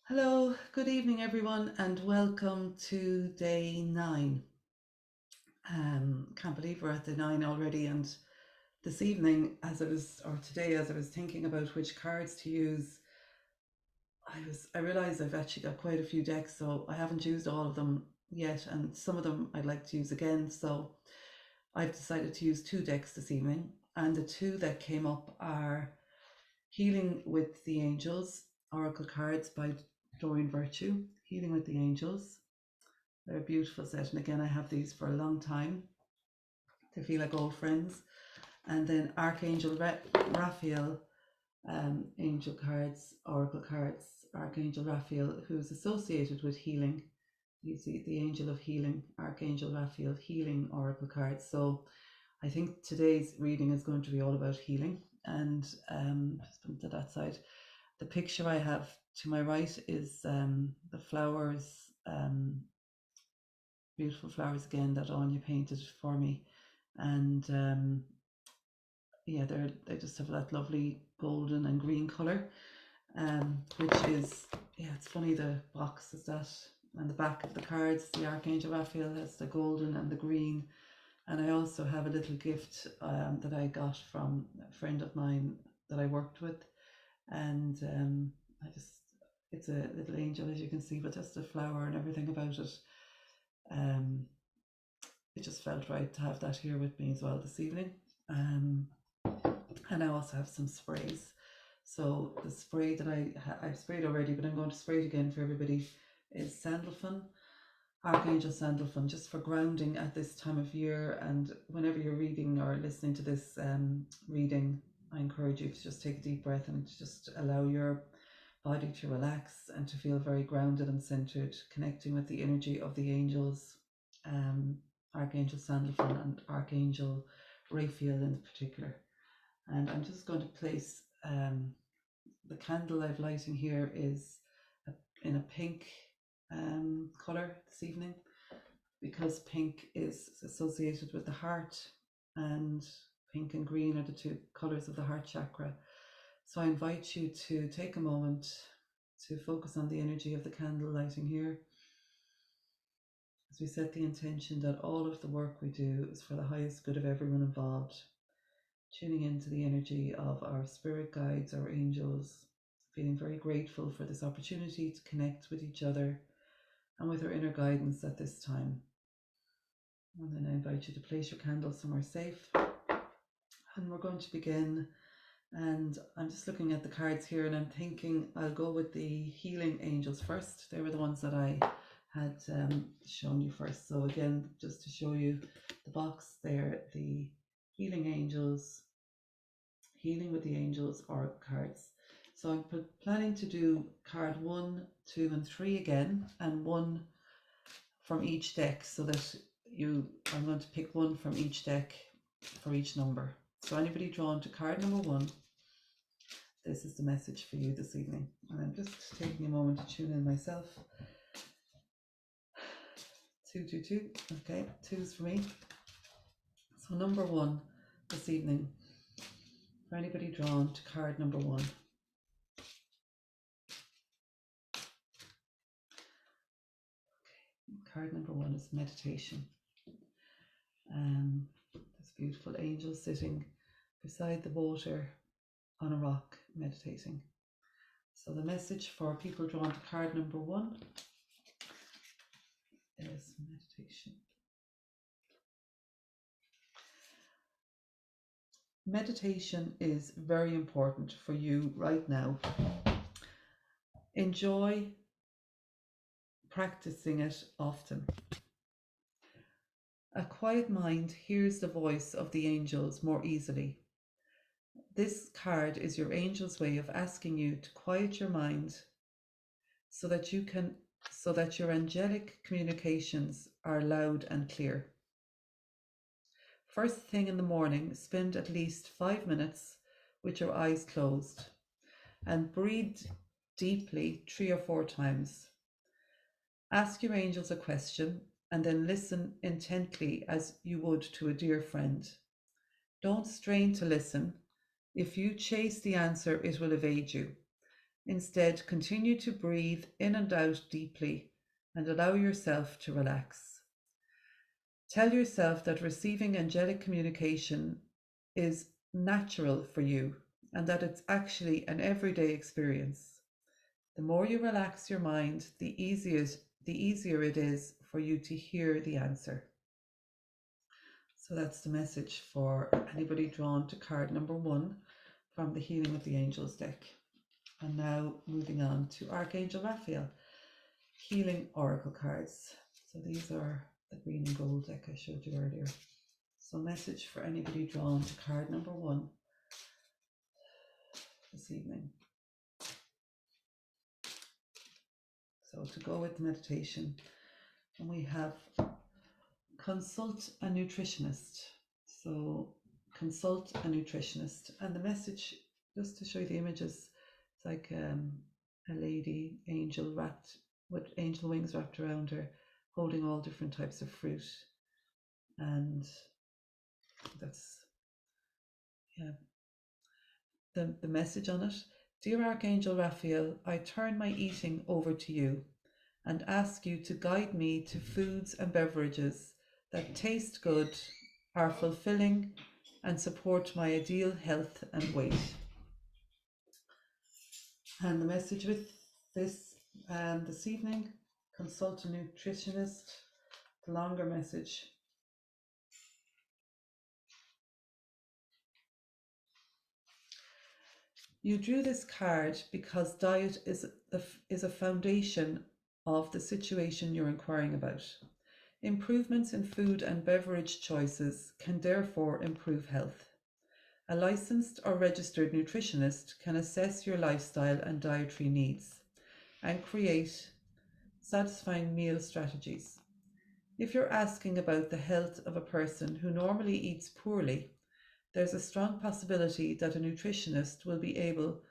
Hello, good evening, everyone, and welcome to day 9. Can't believe we're at the 9 already. And this evening, today, as I was thinking about which cards to use, I realised I've actually got quite a few decks, so I haven't used all of them yet, and some of them I'd like to use again. So I've decided to use 2 decks this evening, and the two that came up are Healing with the Angels, Oracle cards by Doreen Virtue, Healing with the Angels. They're a beautiful set, and again, I have these for a long time. They feel like old friends. And then Archangel Raphael, angel cards, oracle cards. Archangel Raphael, who's associated with healing. He's the angel of healing. Archangel Raphael, healing oracle cards. So I think today's reading is going to be all about healing. And just put to that side. The picture I have to my right is the flowers. Beautiful flowers again that Anya painted for me, and yeah, they just have that lovely golden and green color, which is, yeah, it's funny, the box is that, and the back of the cards, the Archangel Raphael has the golden and the green. And I also have a little gift that I got from a friend of mine that I worked with, and I just, it's a little angel, as you can see, but just the flower and everything about it. Um, it just felt right to have that here with me as well this evening. And I also have some sprays. So the spray that I've sprayed already, but I'm going to spray it again for everybody, is Sandalphon, Archangel Sandalphon, just for grounding at this time of year. And whenever you're reading or listening to this reading, I encourage you to just take a deep breath and just allow your body to relax and to feel very grounded and centered, connecting with the energy of the angels, Archangel Sandalphon and Archangel Raphael in particular. And I'm just going to place the candle I've lighting here is in a pink color this evening, because pink is associated with the heart, and pink and green are the 2 colors of the heart chakra. So I invite you to take a moment to focus on the energy of the candle lighting here, as we set the intention that all of the work we do is for the highest good of everyone involved, tuning into the energy of our spirit guides, our angels, feeling very grateful for this opportunity to connect with each other and with our inner guidance at this time. And then I invite you to place your candle somewhere safe. And we're going to begin. And I'm just looking at the cards here, and I'm thinking I'll go with the healing angels first. They were the ones that I had shown you first. So again, just to show you the box there, the healing angels, healing with the angels oracle cards. So I'm planning to do card 1, 2, and 3 again, and 1 from each deck, so that I'm going to pick 1 from each deck for each number. So anybody drawn to card number 1, this is the message for you this evening. And I'm just taking a moment to tune in myself. 222, okay, 2's for me. So number 1 this evening, for anybody drawn to card number 1. Card number 1 is meditation. This beautiful angel sitting beside the water on a rock meditating. So the message for people drawn to card number 1 is meditation. Meditation is very important for you right now. Enjoy practicing it often. A quiet mind hears the voice of the angels more easily. This card is your angel's way of asking you to quiet your mind so that your angelic communications are loud and clear. First thing in the morning, spend at least 5 minutes with your eyes closed and breathe deeply 3 or 4 times. Ask your angels a question and then listen intently as you would to a dear friend. Don't strain to listen. If you chase the answer, it will evade you. Instead, continue to breathe in and out deeply and allow yourself to relax. Tell yourself that receiving angelic communication is natural for you and that it's actually an everyday experience. The more you relax your mind, the easier it is for you to hear the answer. So that's the message for anybody drawn to card number 1 from the Healing with the Angels deck. And now moving on to Archangel Raphael, Healing Oracle cards. So these are the green and gold deck I showed you earlier. So message for anybody drawn to card number 1 this evening. So to go with the meditation, and we have consult a nutritionist. So consult a nutritionist, and the message, just to show you the images, it's like a lady angel wrapped with angel wings wrapped around her, holding all different types of fruit, and that's the message on it. Dear Archangel Raphael, I turn my eating over to you and ask you to guide me to foods and beverages that taste good, are fulfilling, and support my ideal health and weight. And the message with this this evening, consult a nutritionist, the longer message. You drew this card because diet is a foundation of the situation you're inquiring about. Improvements in food and beverage choices can therefore improve health. A licensed or registered nutritionist can assess your lifestyle and dietary needs and create satisfying meal strategies. If you're asking about the health of a person who normally eats poorly, there's a strong possibility that a nutritionist will be able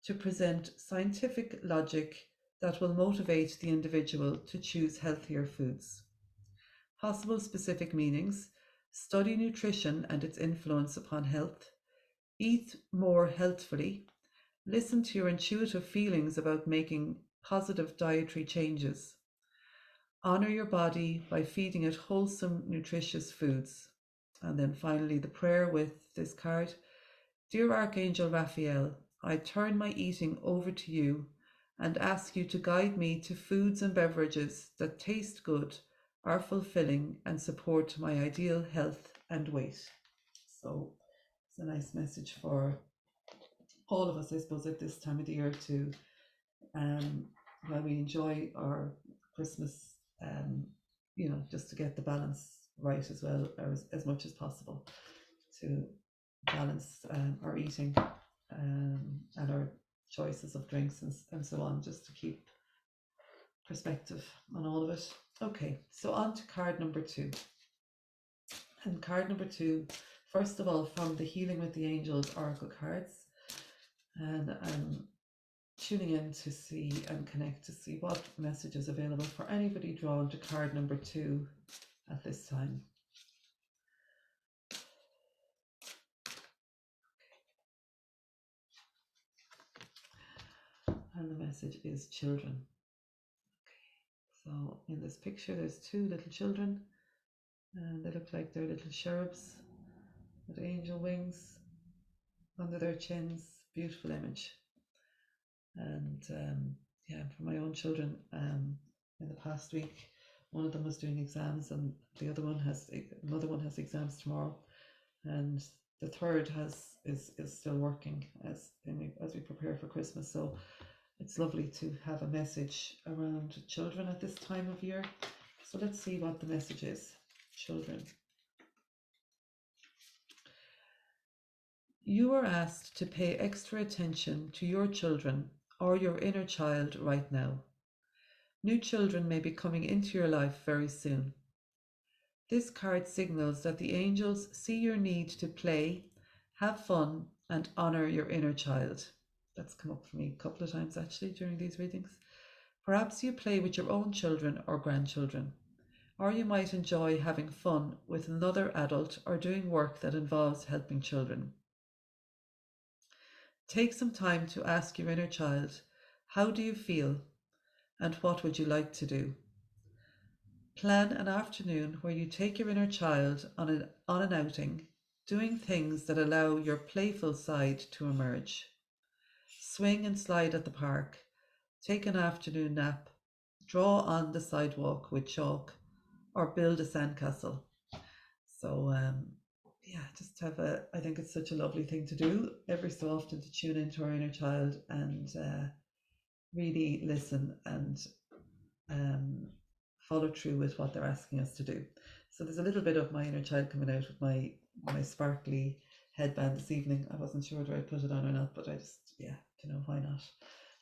to present scientific logic that will motivate the individual to choose healthier foods. Possible specific meanings: study nutrition and its influence upon health, eat more healthfully, listen to your intuitive feelings about making positive dietary changes, honor your body by feeding it wholesome, nutritious foods. And then finally, the prayer with this card. Dear Archangel Raphael, I turn my eating over to you and ask you to guide me to foods and beverages that taste good, are fulfilling, and support my ideal health and weight. So it's a nice message for all of us, I suppose, at this time of the year to, while we enjoy our Christmas, just to get the balance right as well, or as much as possible, to balance our eating and our choices of drinks and so on, just to keep perspective on all of it. Okay, so on to card number 2. And card number 2, first of all, from the Healing with the Angels Oracle cards. And I'm tuning in to see and connect to see what message is available for anybody drawn to card number 2 at this time. And the message is children. Okay, so in this picture there's 2 little children, and they look like they're little cherubs with angel wings under their chins. Beautiful image. And for my own children, in the past week, one of them was doing exams, and another one has exams tomorrow, and the third is still working as we prepare for Christmas. So it's lovely to have a message around children at this time of year. So let's see what the message is. Children. You are asked to pay extra attention to your children or your inner child right now. New children may be coming into your life very soon. This card signals that the angels see your need to play, have fun, and honor your inner child. That's come up for me a couple of times actually during these readings. Perhaps you play with your own children or grandchildren, or you might enjoy having fun with another adult or doing work that involves helping children. Take some time to ask your inner child How do you feel? And what would you like to do? Plan an afternoon where you take your inner child on an outing, doing things that allow your playful side to emerge. Swing and slide at the park, take an afternoon nap, draw on the sidewalk with chalk, or build a sandcastle. So, yeah, just have I think it's such a lovely thing to do every so often, to tune into our inner child and really listen and follow through with what they're asking us to do. So there's a little bit of my inner child coming out with my sparkly headband this evening. I wasn't sure whether I put it on or not, but I just, yeah, why not?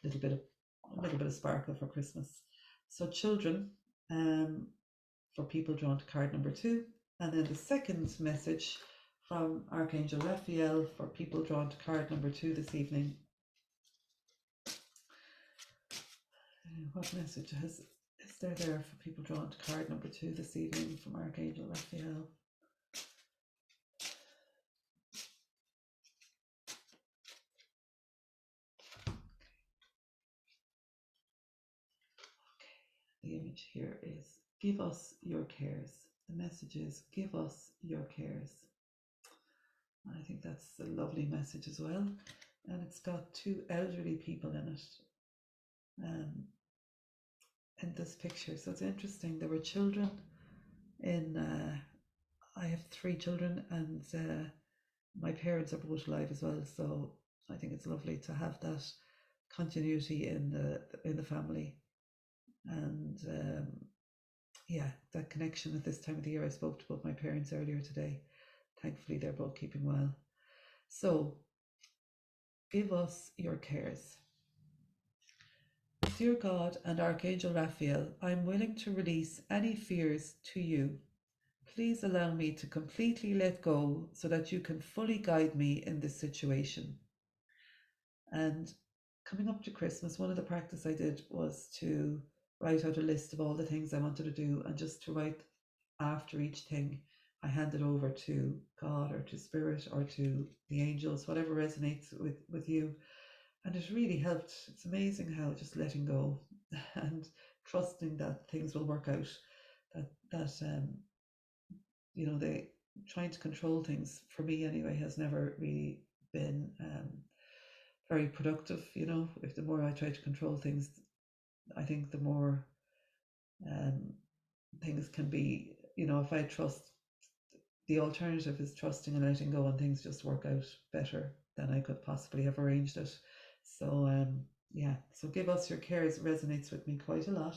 A little bit of sparkle for Christmas. So children, for people drawn to card number 2, and then the second message from Archangel Raphael for people drawn to card number 2 this evening. What message is there for people drawn to card number 2 this evening from Archangel Raphael? The image here is give us your cares. The message is give us your cares. I think that's a lovely message as well. And it's got 2 elderly people in it in this picture. So it's interesting. There were children in, I have 3 children, and my parents are both alive as well. So I think it's lovely to have that continuity in the family. And yeah, that connection at this time of the year. I spoke to both my parents earlier today. Thankfully, they're both keeping well. So, give us your cares. Dear God and Archangel Raphael, I am willing to release any fears to you. Please allow me to completely let go so that you can fully guide me in this situation. And coming up to Christmas, one of the practice I did was to write out a list of all the things I wanted to do, and just to write after each thing, I hand it over to God or to Spirit or to the angels, whatever resonates with you. And it really helped. It's amazing how just letting go and trusting that things will work out, that they trying to control things, for me anyway, has never really been very productive. If the more I try to control things, I think the more things can be, if I trust, the alternative is trusting and letting go, and things just work out better than I could possibly have arranged it. So yeah, so give us your cares resonates with me quite a lot.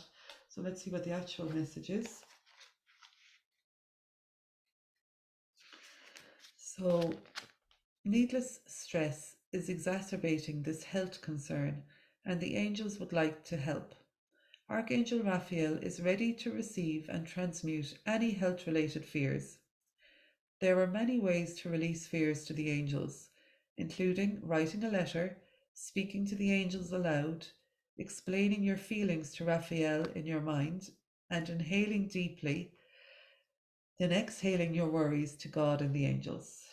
So let's see what the actual message is. So, needless stress is exacerbating this health concern, and the angels would like to help. Archangel Raphael is ready to receive and transmute any health-related fears. There are many ways to release fears to the angels, including writing a letter, speaking to the angels aloud, explaining your feelings to Raphael in your mind, and inhaling deeply, then exhaling your worries to God and the angels.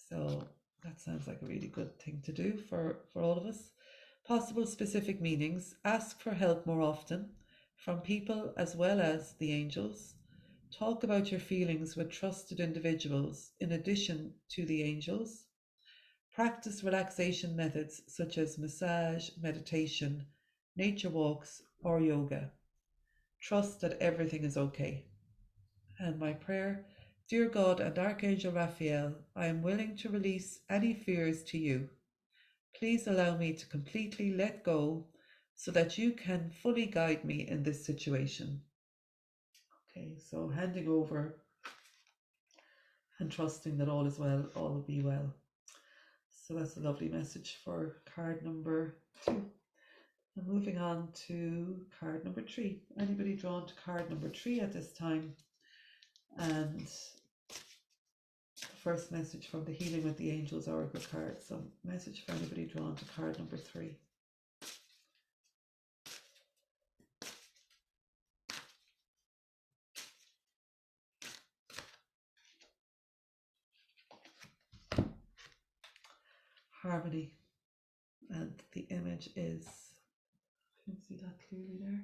So that sounds like a really good thing to do for all of us. Possible specific meanings: ask for help more often from people as well as the angels. Talk about your feelings with trusted individuals in addition to the angels. Practice relaxation methods such as massage, meditation, nature walks, or yoga. Trust that everything is okay. And my prayer: Dear God and Archangel Raphael, I am willing to release any fears to you. Please allow me to completely let go so that you can fully guide me in this situation. Okay, so handing over and trusting that all is well, all will be well. So that's a lovely message for card number 2. And moving on to card number 3. Anybody drawn to card number 3 at this time? And the first message from the Healing with the Angels Oracle card. So message for anybody drawn to card number 3. Harmony. And the image is You can see that clearly there.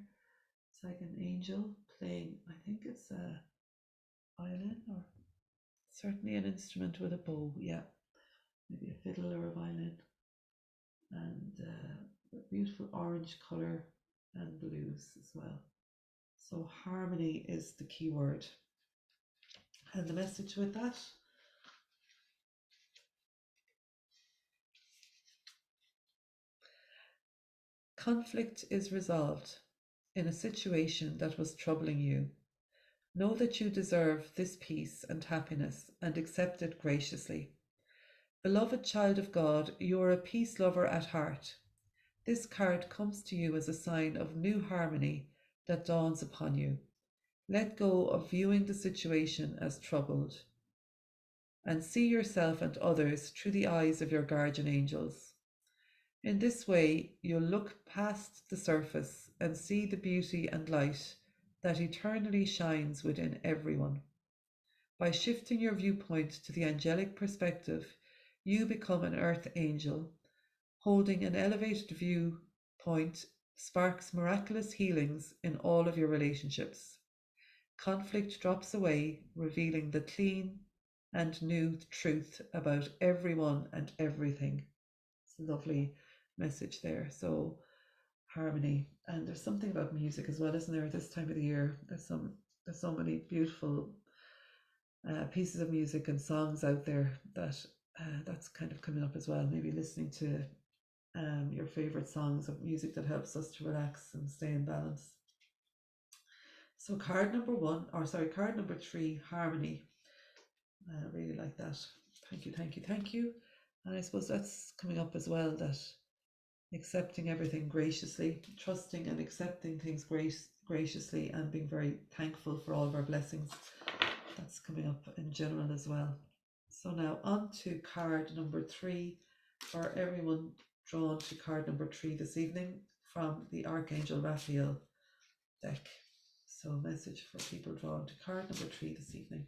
It's like an angel playing, I think it's a violin or certainly an instrument with a bow. Yeah, maybe a fiddle or a violin. And a beautiful orange colour and blues as well. So harmony is the key word. And the message with that: conflict is resolved in a situation that was troubling you. Know that you deserve this peace and happiness and accept it graciously. Beloved child of God, you are a peace lover at heart. This card comes to you as a sign of new harmony that dawns upon you. Let go of viewing the situation as troubled and see yourself and others through the eyes of your guardian angels. In this way, you'll look past the surface and see the beauty and light that eternally shines within everyone. By shifting your viewpoint to the angelic perspective, you become an earth angel. Holding an elevated viewpoint sparks miraculous healings in all of your relationships. Conflict drops away, revealing the clean and new truth about everyone and everything. It's a lovely message there. So harmony, and there's something about music as well, isn't there? This time of the year, there's so many beautiful pieces of music and songs out there that that's kind of coming up as well. Maybe listening to your favorite songs of music that helps us to relax and stay in balance. So card number 3, harmony. I really like that. Thank you, thank you, thank you. And I suppose that's coming up as well, that accepting everything graciously, trusting and accepting things graciously, and being very thankful for all of our blessings. That's coming up in general as well. So now on to card number 3 for everyone drawn to card number 3 this evening from the Archangel Raphael deck. So a message for people drawn to card number 3 this evening.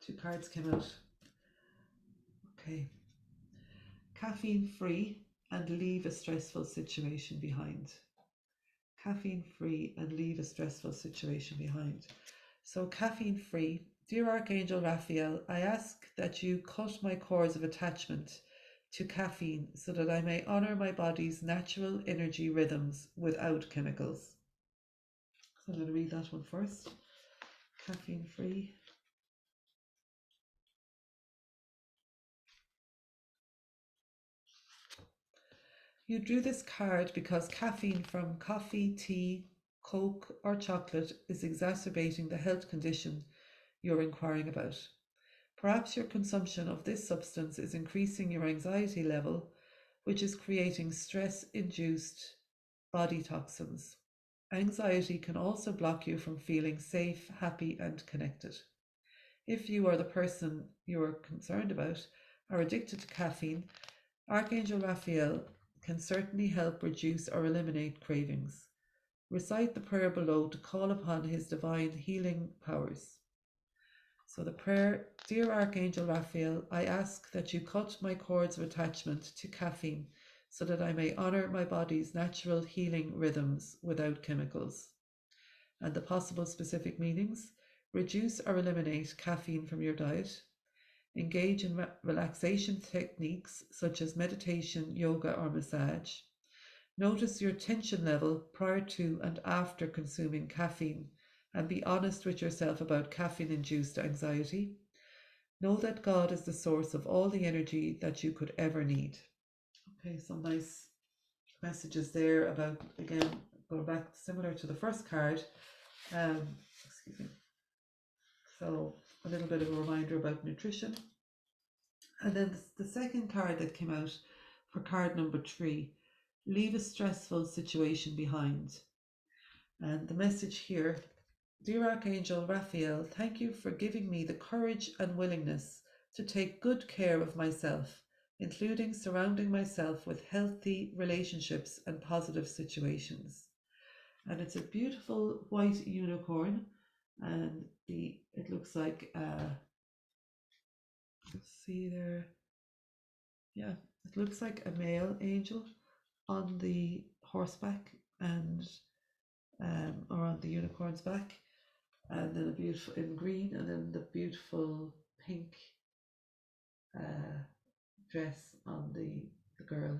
Two cards came out. Okay. Caffeine free and leave a stressful situation behind. Caffeine free and leave a stressful situation behind. So caffeine free. Dear Archangel Raphael, I ask that you cut my cords of attachment to caffeine so that I may honor my body's natural energy rhythms without chemicals. So I'm going to read that one first. Caffeine free. You drew this card because caffeine from coffee, tea, Coke or chocolate is exacerbating the health condition you're inquiring about. Perhaps your consumption of this substance is increasing your anxiety level, which is creating stress-induced body toxins. Anxiety can also block you from feeling safe, happy, and connected. If you or the person you are concerned about are addicted to caffeine, Archangel Raphael can certainly help reduce or eliminate cravings. Recite the prayer below to call upon his divine healing powers. So the prayer: Dear Archangel Raphael, I ask that you cut my cords of attachment to caffeine so that I may honor my body's natural healing rhythms without chemicals. And the possible specific meanings: reduce or eliminate caffeine from your diet. Engage in relaxation techniques such as meditation, yoga, or massage. Notice your tension level prior to and after consuming caffeine, and be honest with yourself about caffeine-induced anxiety. Know that God is the source of all the energy that you could ever need. Okay, some nice messages there about, again, going back similar to the first card. Excuse me. So a little bit of a reminder about nutrition. And then the second card that came out for card number 3, leave a stressful situation behind. And the message here: Dear Archangel Raphael, thank you for giving me the courage and willingness to take good care of myself, including surrounding myself with healthy relationships and positive situations. And it's a beautiful white unicorn, and it looks like See there, yeah, it looks like a male angel on the horseback and or on the unicorn's back, and then a beautiful in green, and then the beautiful pink uh, dress on the girl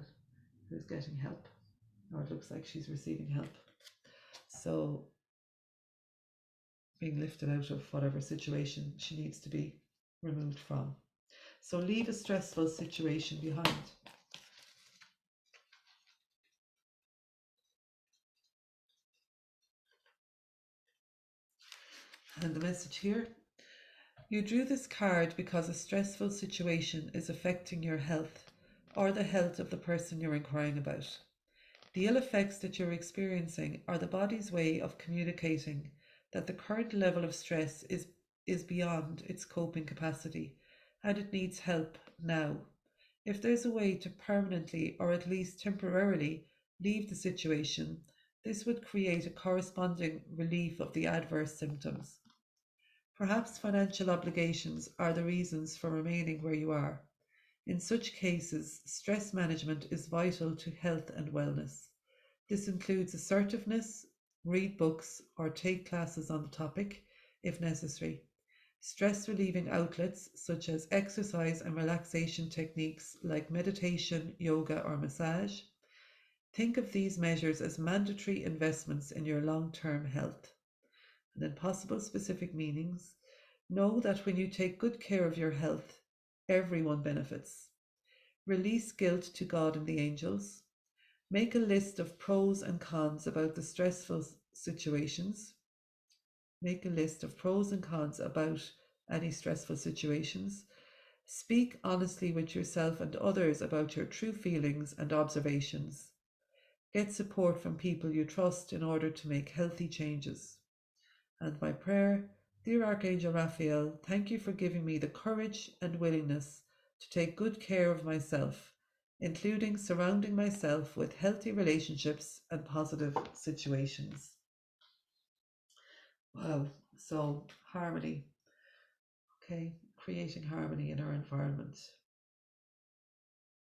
who's getting help, or it looks like she's receiving help. So being lifted out of whatever situation she needs to be removed from. So leave a stressful situation behind. And the message here: you drew this card because a stressful situation is affecting your health or the health of the person you're inquiring about. The ill effects that you're experiencing are the body's way of communicating that the current level of stress is beyond its coping capacity and it needs help now. If there's a way to permanently or at least temporarily leave the situation, this would create a corresponding relief of the adverse symptoms. Perhaps financial obligations are the reasons for remaining where you are. In such cases, stress management is vital to health and wellness. This includes assertiveness, read books, or take classes on the topic if necessary. Stress relieving outlets such as exercise and relaxation techniques like meditation, yoga, or massage. Think of these measures as mandatory investments in your long term health. And then possible specific meanings. Know that when you take good care of your health, everyone benefits. Release guilt to God and the angels. Make a list of pros and cons about the stressful situations. Make a list of pros and cons about any stressful situations. Speak honestly with yourself and others about your true feelings and observations. Get support from people you trust in order to make healthy changes. And my prayer: dear Archangel Raphael, thank you for giving me the courage and willingness to take good care of myself, including surrounding myself with healthy relationships and positive situations. Wow, so harmony. Okay, creating harmony in our environment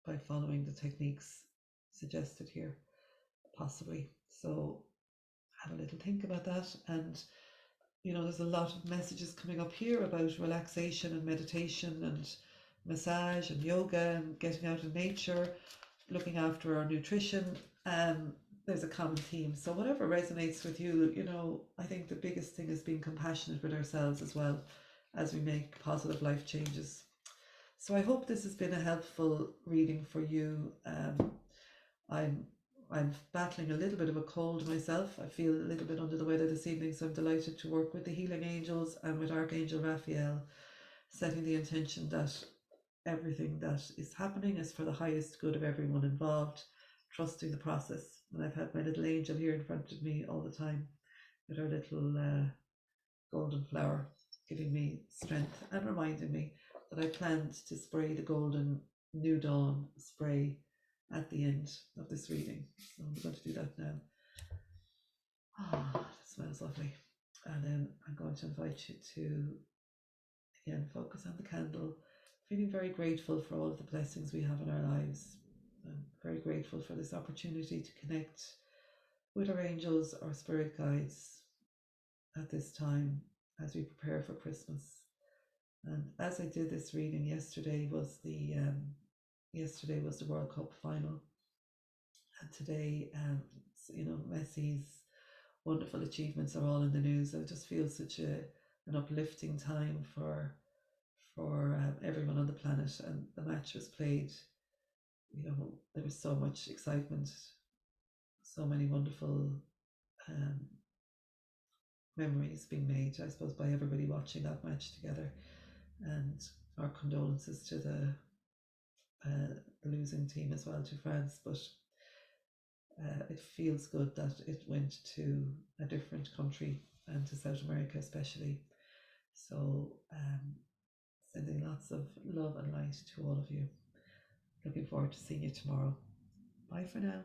by following the techniques suggested here, possibly. So have a little think about that. And there's a lot of messages coming up here about relaxation and meditation and massage and yoga and getting out in nature, looking after our nutrition. There's a common theme. So whatever resonates with you, I think the biggest thing is being compassionate with ourselves as well as we make positive life changes. So I hope this has been a helpful reading for you. I'm I'm battling a little bit of a cold myself. I feel a little bit under the weather this evening, so I'm delighted to work with the healing angels and with Archangel Raphael, setting the intention that everything that is happening is for the highest good of everyone involved, trusting the process. And I've had my little angel here in front of me all the time with her little golden flower, giving me strength and reminding me that I planned to spray the golden New Dawn spray at the end of this reading. So I'm going to do that now. That smells lovely. And then I'm going to invite you to, again, focus on the candle, feeling very grateful for all of the blessings we have in our lives. I'm very grateful for this opportunity to connect with our angels, our spirit guides at this time as we prepare for Christmas. And as I did this reading, yesterday was the World Cup final, and today, Messi's wonderful achievements are all in the news. I just feel such an uplifting time for everyone on the planet, and the match was played. There was so much excitement, so many wonderful um, memories being made, I suppose, by everybody watching that match together. And our condolences to the losing team as well, to France. But it feels good that it went to a different country and to South America especially. So sending lots of love and light to all of you. Looking forward to seeing you tomorrow. Bye for now.